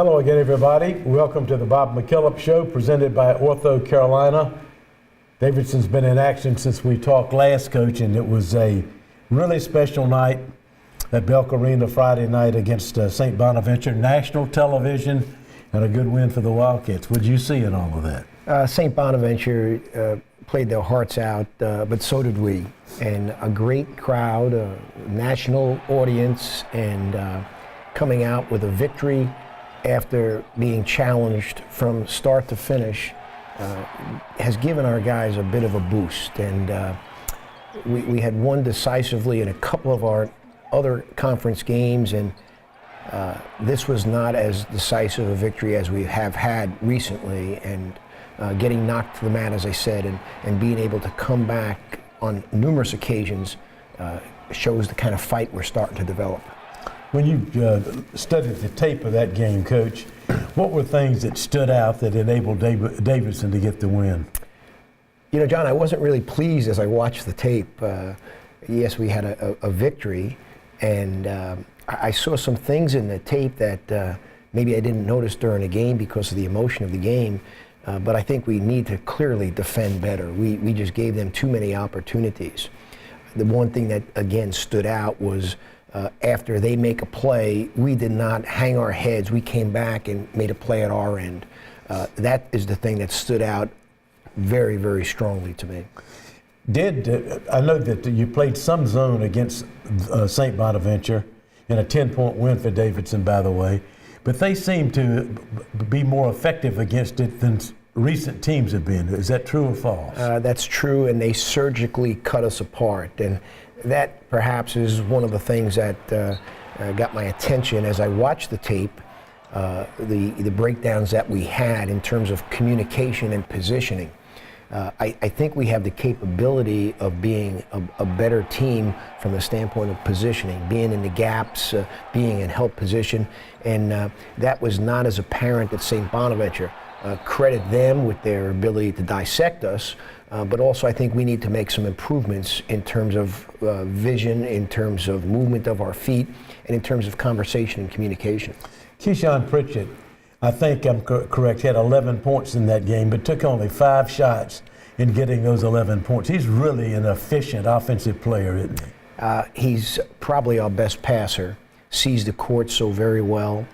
Hello again, everybody. Welcome to the Bob McKillop Show, presented by OrthoCarolina. Davidson's been in action since we talked last, Coach, and it was a really special night at Belk Arena Friday night against St. Bonaventure. National television and a good win for the Wildcats. What did you see in all of that? St. Bonaventure played their hearts out, but so did we. And a great crowd, a national audience, and coming out with a victory after being challenged from start to finish has given our guys a bit of a boost. And we had won decisively in a couple of our other conference games, and this was not as decisive a victory as we have had recently. And getting knocked to the mat, as I said, and being able to come back on numerous occasions shows the kind of fight we're starting to develop. When you studied the tape of that game, Coach, what were things that stood out that enabled Davidson to get the win? You know, John, I wasn't really pleased as I watched the tape. Yes, we had a victory, and I saw some things in the tape that maybe I didn't notice during the game because of the emotion of the game, but I think we need to clearly defend better. We just gave them too many opportunities. The one thing that, again, stood out was after they make a play, we did not hang our heads. We came back and made a play at our end. That is the thing that stood out very, very strongly to me. I know that you played some zone against St. Bonaventure in a 10-point win for Davidson, by the way, but they seem to be more effective against it than recent teams have been. Is that true or false? That's true, and they surgically cut us apart. And that perhaps is one of the things that got my attention as I watched the tape, the breakdowns that we had in terms of communication and positioning. I think we have the capability of being a better team from the standpoint of positioning, being in the gaps, being in help position, and that was not as apparent at St. Bonaventure. Credit them with their ability to dissect us, but also I think we need to make some improvements in terms of vision, in terms of movement of our feet, and in terms of conversation and communication. Keyshawn Pritchett, I think I'm correct, had 11 points in that game, but took only 5 shots in getting those 11 points. He's really an efficient offensive player, isn't he? He's probably our best passer, sees the court so very well,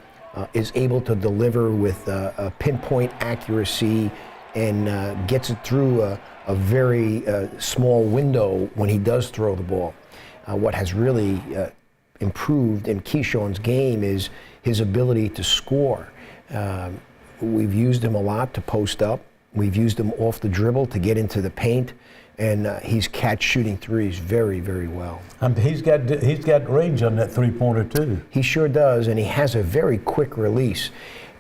is able to deliver with a pinpoint accuracy, and gets it through a very small window when he does throw the ball. What has really improved in Keyshawn's game is his ability to score. We've used him a lot to post up. We've used him off the dribble to get into the paint, and he's catch shooting threes very, very well. He's got range on that three-pointer too. He sure does, and he has a very quick release.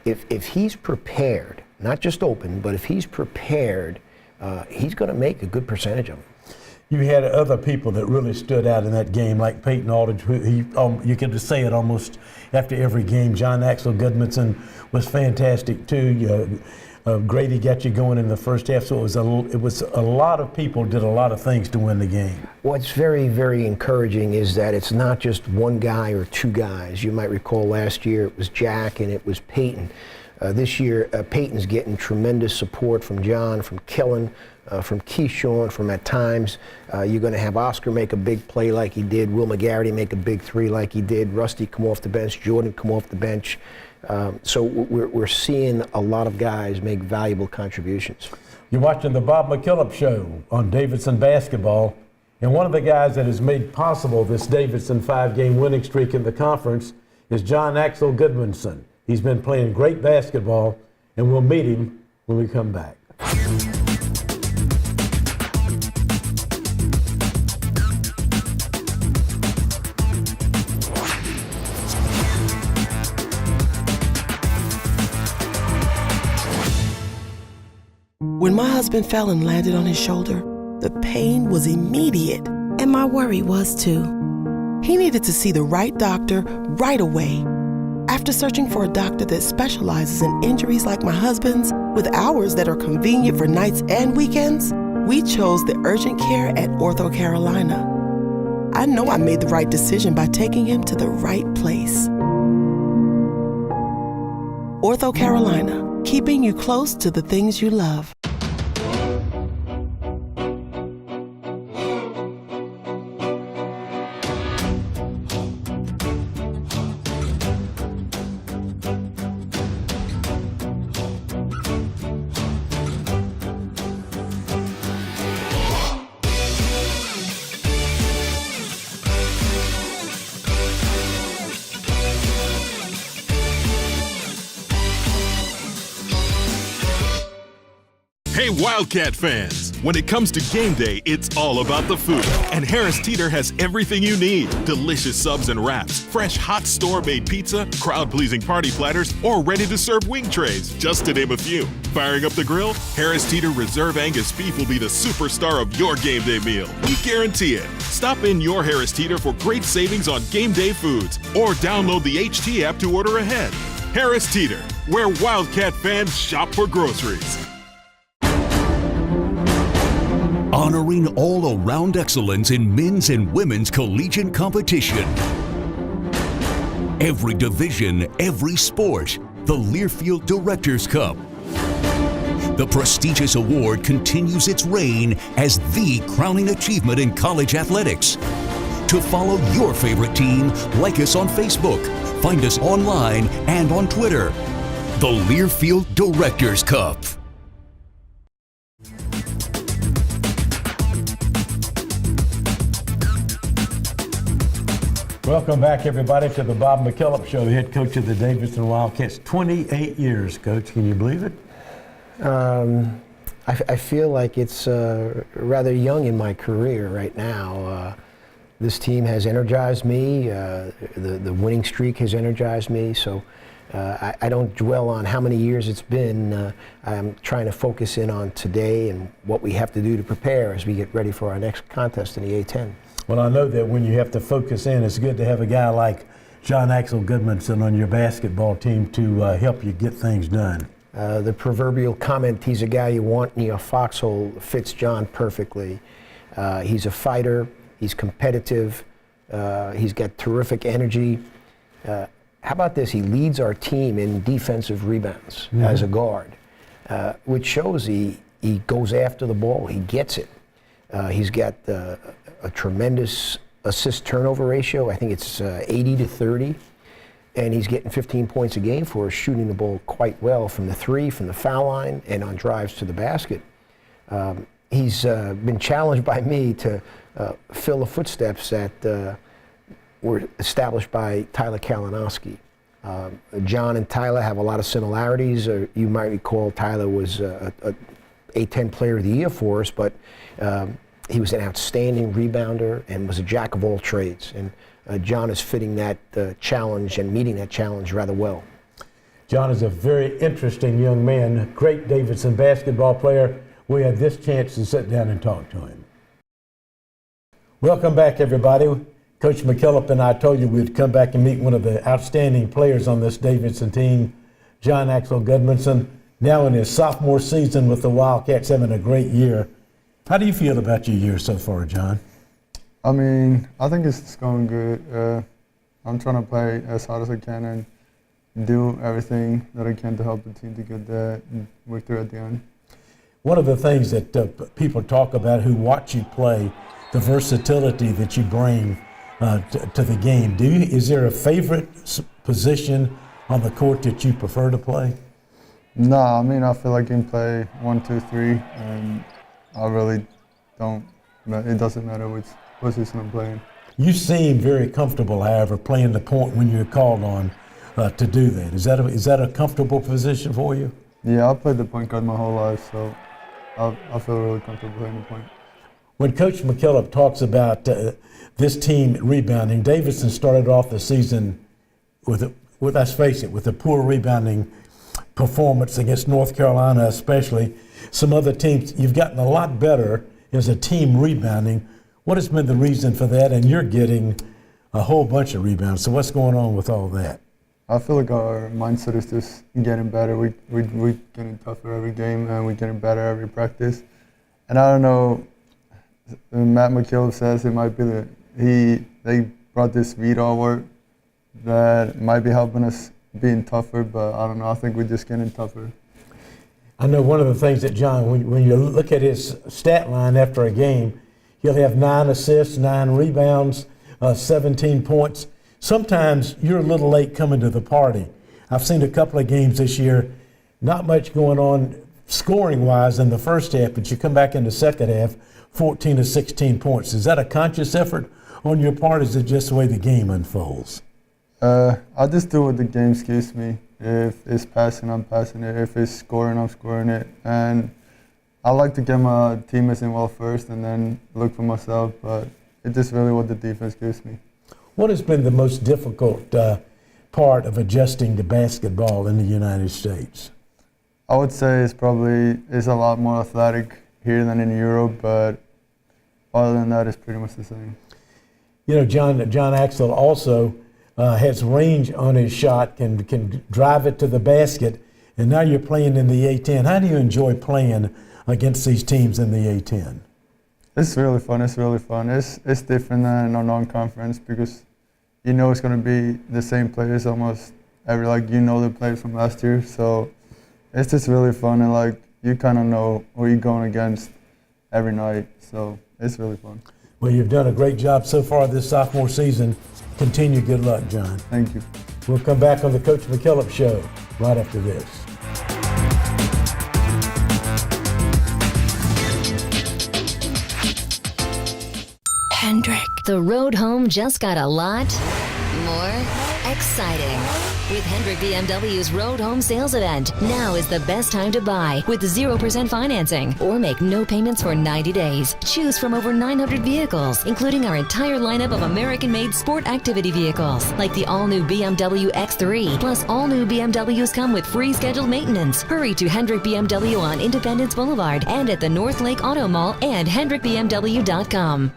If he's prepared, not just open, but if he's prepared, he's going to make a good percentage of them. You had other people that really stood out in that game, like Peyton Aldridge, who you can just say it almost after every game. John Axel Goodmanson was fantastic too. Grady got you going in the first half, so it was a lot of people did a lot of things to win the game. What's very, very encouraging is that it's not just one guy or two guys. You might recall last year it was Jack and it was Peyton. This year, Peyton's getting tremendous support from John, from Killen, from Keyshawn, from at times. You're going to have Oscar make a big play like he did, Will McGarity make a big three like he did, Rusty come off the bench, Jordan come off the bench. So we're seeing a lot of guys make valuable contributions. You're watching the Bob McKillop Show on Davidson basketball, and one of the guys that has made possible this Davidson 5-game winning streak in the conference is John Axel Goodmanson. He's been playing great basketball, and we'll meet him when we come back. When my husband fell and landed on his shoulder, the pain was immediate, and my worry was too. He needed to see the right doctor right away. After searching for a doctor that specializes in injuries like my husband's, with hours that are convenient for nights and weekends, we chose the urgent care at OrthoCarolina. I know I made the right decision by taking him to the right place. OrthoCarolina, keeping you close to the things you love. Hey Wildcat fans! When it comes to game day, it's all about the food. And Harris Teeter has everything you need. Delicious subs and wraps, fresh hot store-made pizza, crowd-pleasing party platters, or ready-to-serve wing trays, just to name a few. Firing up the grill? Harris Teeter Reserve Angus Beef will be the superstar of your game day meal. We guarantee it. Stop in your Harris Teeter for great savings on game day foods, or download the HT app to order ahead. Harris Teeter, where Wildcat fans shop for groceries. Honoring all-around excellence in men's and women's collegiate competition. Every division, every sport, the Learfield Directors Cup. The prestigious award continues its reign as the crowning achievement in college athletics. To follow your favorite team, like us on Facebook, find us online and on Twitter. The Learfield Directors Cup. Welcome back, everybody, to the Bob McKillop Show, head coach of the Davidson Wildcats. 28 years, Coach. Can you believe it? I feel like it's rather young in my career right now. This team has energized me. The winning streak has energized me. So I don't dwell on how many years it's been. I'm trying to focus in on today and what we have to do to prepare as we get ready for our next contest in the A10. Well, I know that when you have to focus in, it's good to have a guy like John Axel Goodmanson on your basketball team to help you get things done. The proverbial comment, he's a guy you want in your foxhole, fits John perfectly. He's a fighter, he's competitive, he's got terrific energy. How about this? He leads our team in defensive rebounds as a guard, which shows he goes after the ball, he gets it. He's got a tremendous assist turnover ratio. I think it's 80-30. And he's getting 15 points a game for us, shooting the ball quite well from the three, from the foul line, and on drives to the basket. He's been challenged by me to fill the footsteps that were established by Tyler Kalinowski. John and Tyler have a lot of similarities. You might recall Tyler was a A10 Player of the Year for us, but he was an outstanding rebounder and was a jack of all trades. And John is fitting that challenge and meeting that challenge rather well. John is a very interesting young man, great Davidson basketball player. We had this chance to sit down and talk to him. Welcome back, everybody. Coach McKillop and I told you we'd come back and meet one of the outstanding players on this Davidson team, John Axel Goodmanson, now in his sophomore season with the Wildcats, having a great year. How do you feel about your year so far, John? I mean, I think it's going good. I'm trying to play as hard as I can and do everything that I can to help the team to get that victory at the end. One of the things that people talk about who watch you play, the versatility that you bring to the game. Is there a favorite position on the court that you prefer to play? No, I mean, I feel like I can play 1, 2, 3, and I really don't. It doesn't matter which position I'm playing. You seem very comfortable, however, playing the point when you're called on to do that. Is that a comfortable position for you? Yeah, I've played the point guard my whole life, so I feel really comfortable playing the point. When Coach McKillop talks about this team rebounding, Davidson started off the season with let's face it, with a poor rebounding performance against North Carolina, especially. Some other teams, you've gotten a lot better as a team rebounding. What has been the reason for that? And you're getting a whole bunch of rebounds. So what's going on with all that? I feel like our mindset is just getting better. We're getting tougher every game, and we're getting better every practice. And I don't know, Matt McKillop says it might be they brought this VDAW work that might be helping us being tougher, but I don't know. I think we're just getting tougher. I know one of the things that John, when you look at his stat line after a game, he'll have 9 assists, 9 rebounds, 17 points. Sometimes you're a little late coming to the party. I've seen a couple of games this year, not much going on scoring-wise in the first half, but you come back in the second half, 14 to 16 points. Is that a conscious effort on your part, or is it just the way the game unfolds? I just do what the game gives me. If it's passing, I'm passing it. If it's scoring, I'm scoring it. And I like to get my teammates involved first and then look for myself, but it's just really what the defense gives me. What has been the most difficult part of adjusting to basketball in the United States? I would say it's a lot more athletic here than in Europe, but other than that, it's pretty much the same. You know, John Axel also has range on his shot, can drive it to the basket, and now you're playing in the A10. How do you enjoy playing against these teams in the A10? It's really fun. It's really fun. It's different than a non-conference because you know it's going to be the same players almost the players from last year. So it's just really fun, and you kind of know who you're going against every night. So it's really fun. Well, you've done a great job so far this sophomore season. Continue. Good luck, John. Thank you. We'll come back on the Coach McKillop Show right after this. Hendrick. The road home just got a lot more exciting. With Hendrick BMW's Road Home Sales Event, now is the best time to buy with 0% financing or make no payments for 90 days. Choose from over 900 vehicles, including our entire lineup of American-made sport activity vehicles, like the all-new BMW X3. Plus, all new BMWs come with free scheduled maintenance. Hurry to Hendrick BMW on Independence Boulevard and at the North Lake Auto Mall and HendrickBMW.com.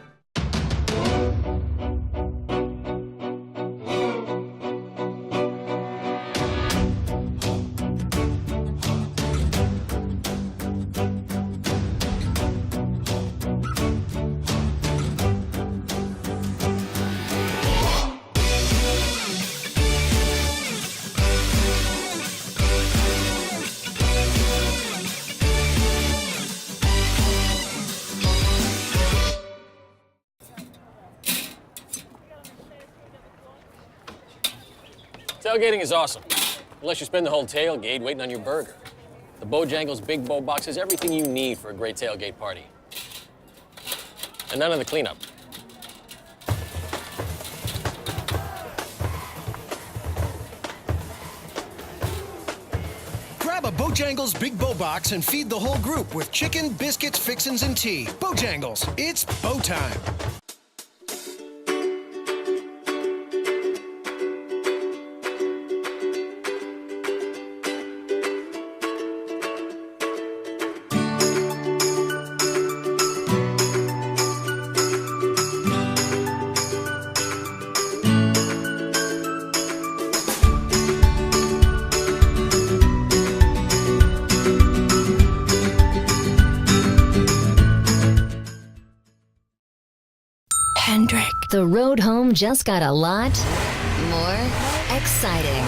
Tailgating is awesome, unless you spend the whole tailgate waiting on your burger. The Bojangles Big Bow Box has everything you need for a great tailgate party. And none of the cleanup. Grab a Bojangles Big Bow Box and feed the whole group with chicken, biscuits, fixins, and tea. Bojangles, it's bow time. Hendrick. The road home just got a lot more exciting.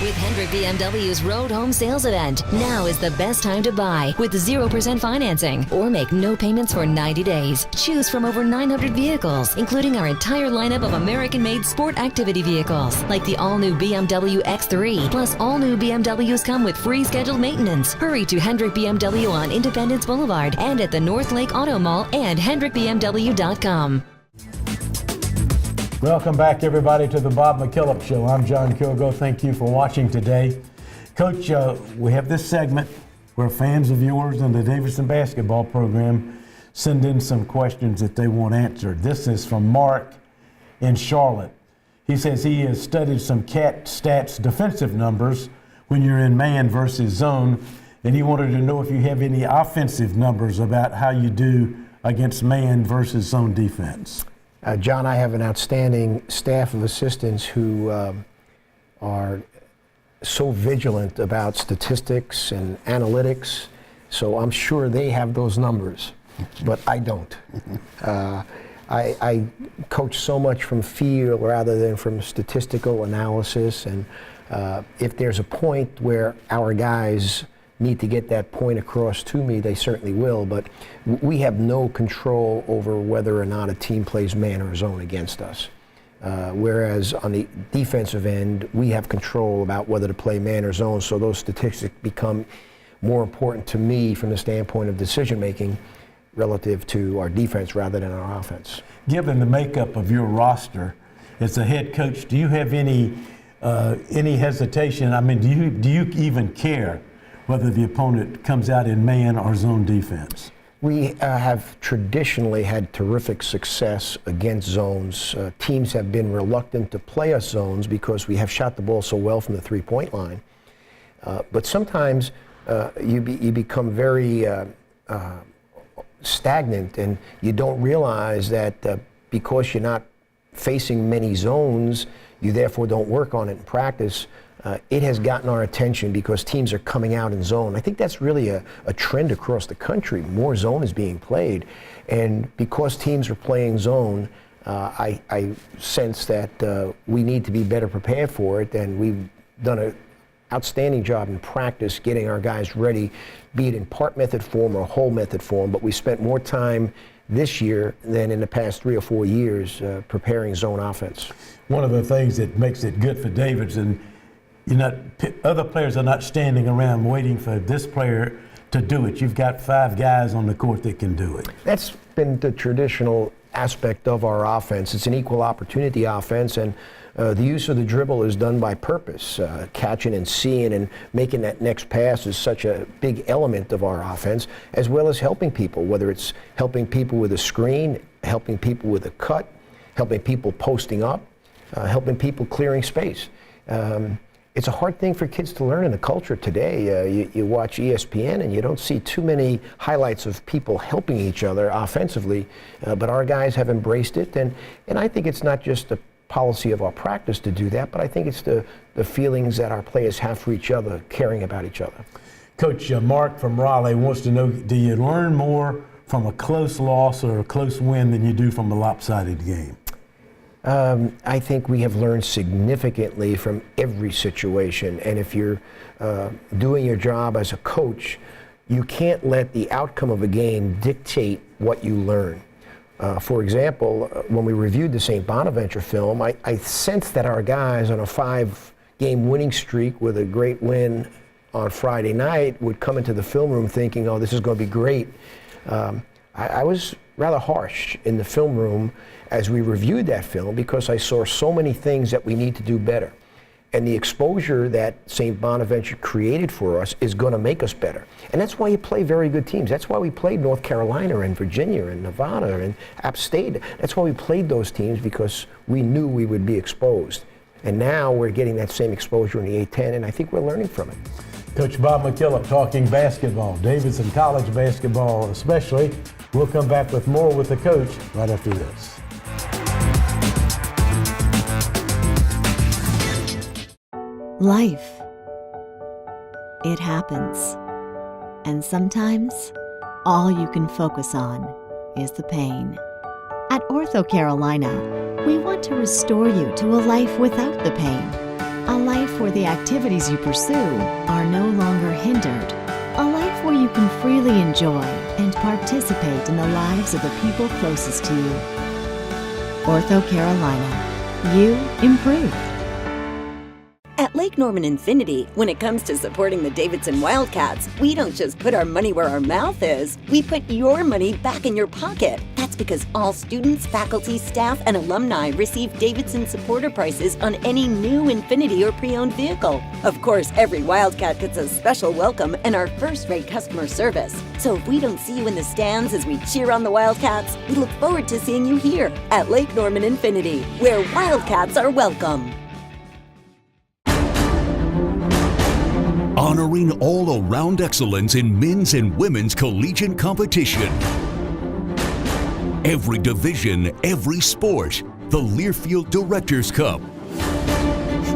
With Hendrick BMW's Road Home Sales Event, now is the best time to buy with 0% financing or make no payments for 90 days. Choose from over 900 vehicles, including our entire lineup of American-made sport activity vehicles, like the all-new BMW X3. Plus, all new BMWs come with free scheduled maintenance. Hurry to Hendrick BMW on Independence Boulevard and at the North Lake Auto Mall and HendrickBMW.com. Welcome back, everybody, to the Bob McKillop Show. I'm John Kilgo. Thank you for watching today. Coach, we have this segment where fans of yours and the Davidson basketball program send in some questions that they want answered. This is from Mark in Charlotte. He says he has studied some cat stats defensive numbers when you're in man versus zone, and he wanted to know if you have any offensive numbers about how you do against man versus zone defense. John, I have an outstanding staff of assistants who are so vigilant about statistics and analytics, so I'm sure they have those numbers, but I don't. I coach so much from feel rather than from statistical analysis, and If there's a point where our guys need to get that point across to me, they certainly will, but we have no control over whether or not a team plays man or zone against us. Whereas on the defensive end, we have control about whether to play man or zone, so those statistics become more important to me from the standpoint of decision making relative to our defense rather than our offense. Given the makeup of your roster, as a head coach, do you have any hesitation? I mean, do you even care whether the opponent comes out in man or zone defense? We have traditionally had terrific success against zones. Teams have been reluctant to play us zones because we have shot the ball so well from the three-point line. But sometimes you become very stagnant, and you don't realize that because you're not facing many zones, you therefore don't work on it in practice. It has gotten our attention because teams are coming out in zone. I think that's really a trend across the country. More zone is being played. And because teams are playing zone, I sense that we need to be better prepared for it, and we've done an outstanding job in practice getting our guys ready, be it in part method form or whole method form, but we spent more time this year than in the past 3 or 4 years preparing zone offense. One of the things that makes it good for Davidson, other players are not standing around waiting for this player to do it. You've got 5 guys on the court that can do it. That's been the traditional aspect of our offense. It's an equal opportunity offense, and the use of the dribble is done by purpose. Catching and seeing and making that next pass is such a big element of our offense, as well as helping people, whether it's helping people with a screen, helping people with a cut, helping people posting up, helping people clearing space. It's a hard thing for kids to learn in the culture today. You watch ESPN and you don't see too many highlights of people helping each other offensively, but our guys have embraced it, and I think it's not just the policy of our practice to do that, but I think it's the feelings that our players have for each other, caring about each other. Coach Mark from Raleigh wants to know, do you learn more from a close loss or a close win than you do from a lopsided game? I think we have learned significantly from every situation, and if you're doing your job as a coach, you can't let the outcome of a game dictate what you learn. For example, when we reviewed the St. Bonaventure film, I sensed that our guys on a 5-game winning streak with a great win on Friday night would come into the film room thinking, oh, this is going to be great. I was rather harsh in the film room as we reviewed that film because I saw so many things that we need to do better. And the exposure that St. Bonaventure created for us is going to make us better. And that's why you play very good teams. That's why we played North Carolina and Virginia and Nevada and App State. That's why we played those teams, because we knew we would be exposed. And now we're getting that same exposure in the A-10, and I think we're learning from it. Coach Bob McKillop talking basketball, Davidson College basketball especially. We'll come back with more with the coach right after this. Life. It happens. And sometimes, all you can focus on is the pain. At OrthoCarolina, we want to restore you to a life without the pain. A life where the activities you pursue are no longer hindered. A life where you can freely enjoy and participate in the lives of the people closest to you. OrthoCarolina. You improve. At Lake Norman Infiniti, when it comes to supporting the Davidson Wildcats, we don't just put our money where our mouth is, we put your money back in your pocket. That's because all students, faculty, staff, and alumni receive Davidson supporter prices on any new Infiniti or pre-owned vehicle. Of course, every Wildcat gets a special welcome and our first-rate customer service. So if we don't see you in the stands as we cheer on the Wildcats, we look forward to seeing you here at Lake Norman Infiniti, where Wildcats are welcome. Honoring all-around excellence in men's and women's collegiate competition. Every division, every sport, the Learfield Directors Cup.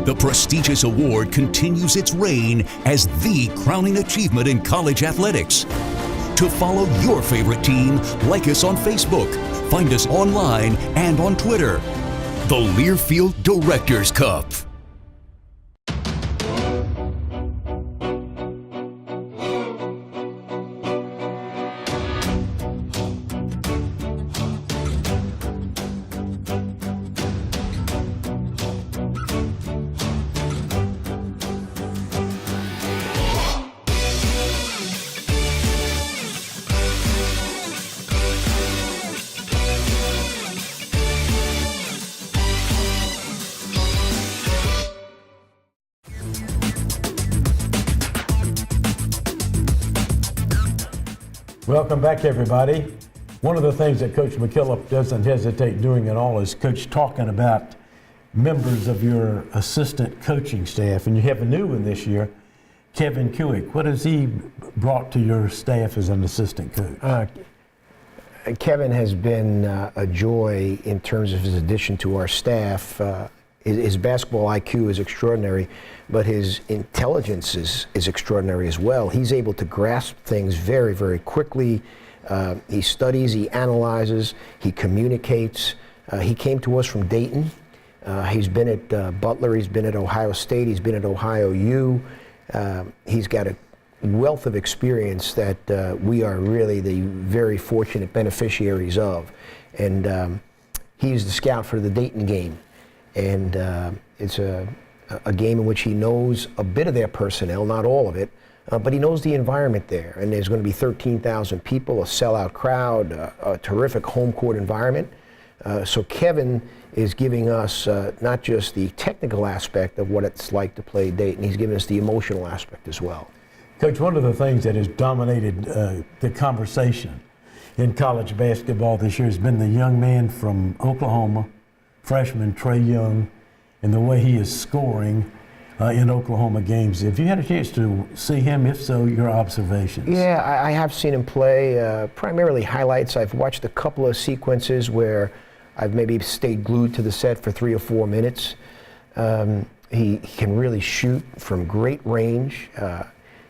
The prestigious award continues its reign as the crowning achievement in college athletics. To follow your favorite team, like us on Facebook, find us online and on Twitter. The Learfield Directors Cup. Welcome back, everybody. One of the things that Coach McKillop doesn't hesitate doing at all is, Coach, talking about members of your assistant coaching staff. And you have a new one this year, Kevin Kuick. What has he brought to your staff as an assistant coach? Kevin has been a joy in terms of his addition to our staff. His basketball IQ is extraordinary, but his intelligence is extraordinary as well. He's able to grasp things very, very quickly. He studies, he analyzes, he communicates. He came to us from Dayton. He's been at Butler, he's been at Ohio State, he's been at Ohio U. He's got a wealth of experience that we are really the very fortunate beneficiaries of. And he's the scout for the Dayton game. And it's a game in which he knows a bit of their personnel, not all of it, but he knows the environment there. And there's going to be 13,000 people, a sellout crowd, a terrific home court environment. So Kevin is giving us not just the technical aspect of what it's like to play Dayton, he's giving us the emotional aspect as well. Coach, one of the things that has dominated the conversation in college basketball this year has been the young man from Oklahoma, freshman Trey Young, and the way he is scoring in Oklahoma games. Have you had a chance to see him? If so, your observations? Yeah, I have seen him play, primarily highlights. I've watched a couple of sequences where I've maybe stayed glued to the set for 3 or 4 minutes. He can really shoot from great range,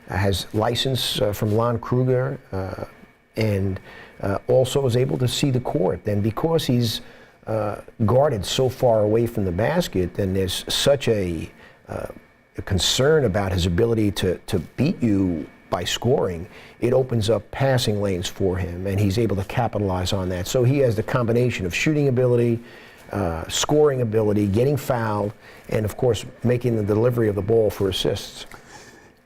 has license from Lon Kruger, and also is able to see the court. And because he's guarded so far away from the basket, and there's such a concern about his ability to beat you by scoring, it opens up passing lanes for him, and he's able to capitalize on that. So he has the combination of shooting ability, scoring ability, getting fouled, and of course making the delivery of the ball for assists.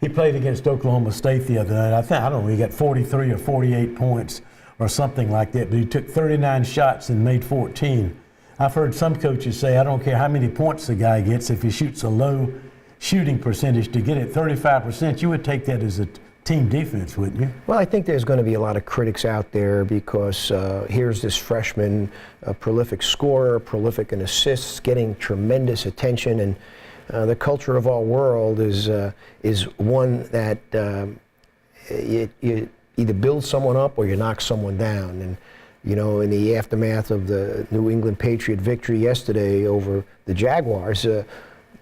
He played against Oklahoma State the other night. I don't know, he got 43 or 48 points or something like that, but he took 39 shots and made 14. I've heard some coaches say, I don't care how many points the guy gets, if he shoots a low shooting percentage, to get it 35%, you would take that as a team defense, wouldn't you? Well, I think there's going to be a lot of critics out there because here's this freshman, a prolific scorer, prolific in assists, getting tremendous attention, and the culture of our world is one that you either build someone up or you knock someone down. And you know, in the aftermath of the New England Patriot victory yesterday over the Jaguars, you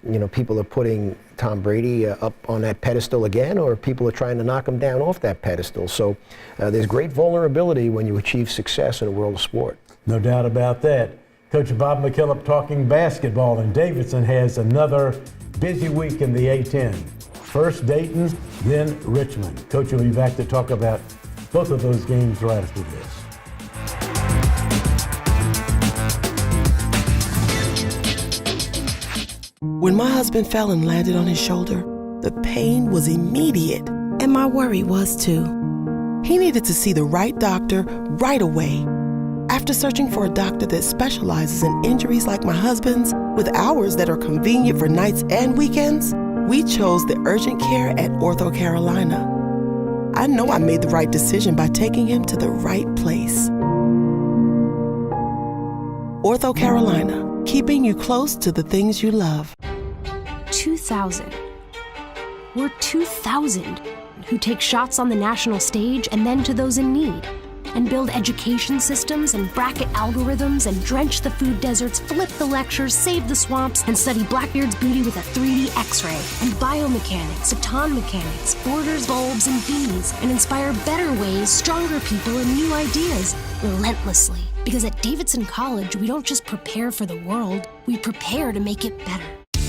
know, people are putting Tom Brady up on that pedestal again, or people are trying to knock him down off that pedestal. So there's great vulnerability when you achieve success in a world of sport. No doubt about that. Coach Bob McKillop talking basketball, and Davidson has another busy week in the A-10. First Dayton, then Richmond. Coach will be back to talk about both of those games right after this. When my husband fell and landed on his shoulder, the pain was immediate, and my worry was too. He needed to see the right doctor right away. After searching for a doctor that specializes in injuries like my husband's, with hours that are convenient for nights and weekends, we chose the urgent care at OrthoCarolina. I know I made the right decision by taking him to the right place. OrthoCarolina, keeping you close to the things you love. 2,000. We're 2,000 who take shots on the national stage and then to those in need, and build education systems and bracket algorithms and drench the food deserts, flip the lectures, save the swamps, and study Blackbeard's beauty with a 3D X-ray, and biomechanics, baton mechanics, borders, bulbs, and bees, and inspire better ways, stronger people, and new ideas relentlessly. Because at Davidson College, we don't just prepare for the world, we prepare to make it better.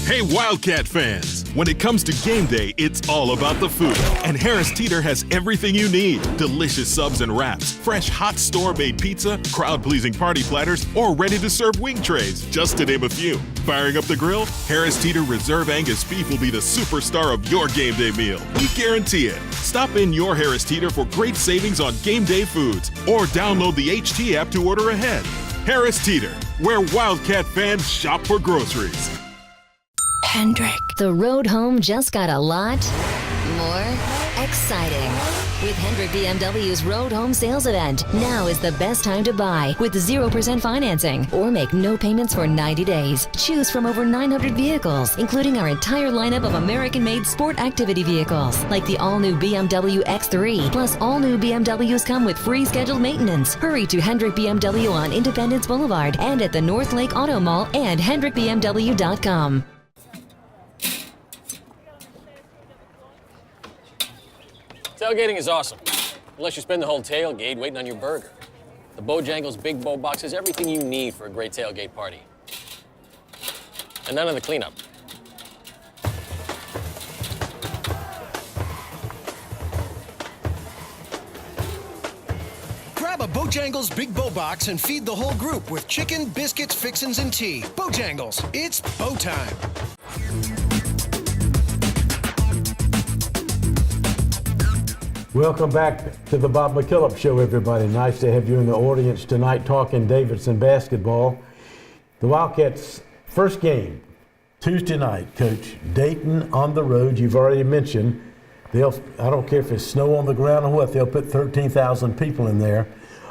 Hey, Wildcat fans! When it comes to game day, it's all about the food. And Harris Teeter has everything you need. Delicious subs and wraps, fresh hot store-made pizza, crowd-pleasing party platters, or ready-to-serve wing trays, just to name a few. Firing up the grill? Harris Teeter Reserve Angus beef will be the superstar of your game day meal. We guarantee it. Stop in your Harris Teeter for great savings on game day foods, or download the HT app to order ahead. Harris Teeter, where Wildcat fans shop for groceries. Hendrick. The road home just got a lot more exciting. With Hendrick BMW's Road Home Sales Event, now is the best time to buy with 0% financing or make no payments for 90 days. Choose from over 900 vehicles, including our entire lineup of American-made sport activity vehicles, like the all-new BMW X3. Plus, all new BMWs come with free scheduled maintenance. Hurry to Hendrick BMW on Independence Boulevard and at the North Lake Auto Mall and HendrickBMW.com. Tailgating is awesome, unless you spend the whole tailgate waiting on your burger. The Bojangles Big Bow Box has everything you need for a great tailgate party. And none of the cleanup. Grab a Bojangles Big Bow Box and feed the whole group with chicken, biscuits, fixins, and tea. Bojangles, it's bow time. Welcome back to the Bob McKillop Show, everybody. Nice to have you in the audience tonight talking Davidson basketball. The Wildcats' first game, Tuesday night, Coach. Dayton on the road. You've already mentioned I don't care if it's snow on the ground or what, they'll put 13,000 people in there.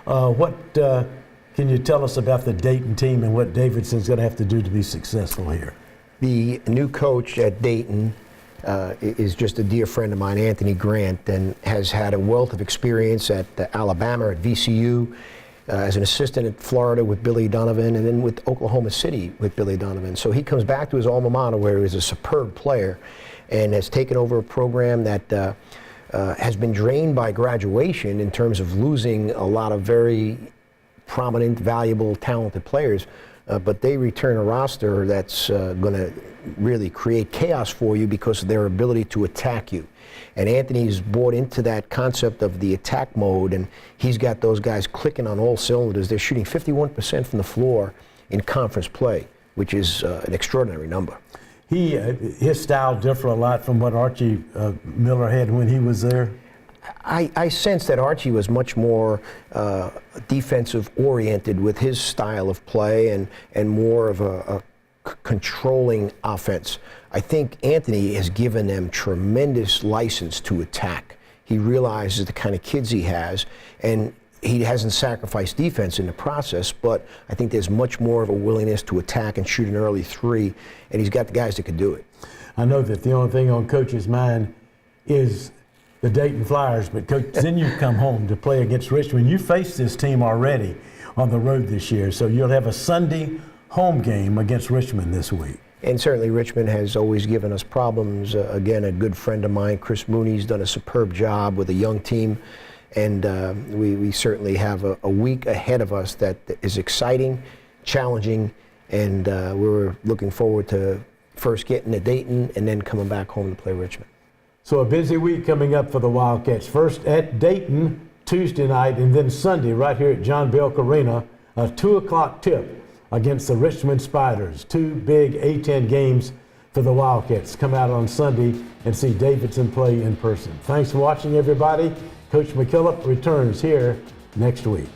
What can you tell us about the Dayton team and what Davidson's going to have to do to be successful here? The new coach at Dayton is just a dear friend of mine, Anthony Grant, and has had a wealth of experience at Alabama, at VCU, as an assistant at Florida with Billy Donovan, and then with Oklahoma City with Billy Donovan. So he comes back to his alma mater where he was a superb player and has taken over a program that has been drained by graduation in terms of losing a lot of very prominent, valuable, talented players. But they return a roster that's going to really create chaos for you because of their ability to attack you. And Anthony's bought into that concept of the attack mode, and he's got those guys clicking on all cylinders. They're shooting 51% from the floor in conference play, which is an extraordinary number. His style differ a lot from what Archie Miller had when he was there. I sense that Archie was much more defensive-oriented with his style of play and more of a controlling offense. I think Anthony has given them tremendous license to attack. He realizes the kind of kids he has, and he hasn't sacrificed defense in the process, but I think there's much more of a willingness to attack and shoot an early three, and he's got the guys that can do it. I know that the only thing on Coach's mind is the Dayton Flyers, but Coach, then you come home to play against Richmond. You faced this team already on the road this year, so you'll have a Sunday home game against Richmond this week. And certainly Richmond has always given us problems. Again, a good friend of mine, Chris Mooney's done a superb job with a young team, and we certainly have a week ahead of us that is exciting, challenging, and we're looking forward to first getting to Dayton and then coming back home to play Richmond. So a busy week coming up for the Wildcats. First at Dayton Tuesday night, and then Sunday right here at John Belk Arena, a 2 o'clock tip against the Richmond Spiders. Two big A-10 games for the Wildcats. Come out on Sunday and see Davidson play in person. Thanks for watching, everybody. Coach McKillop returns here next week.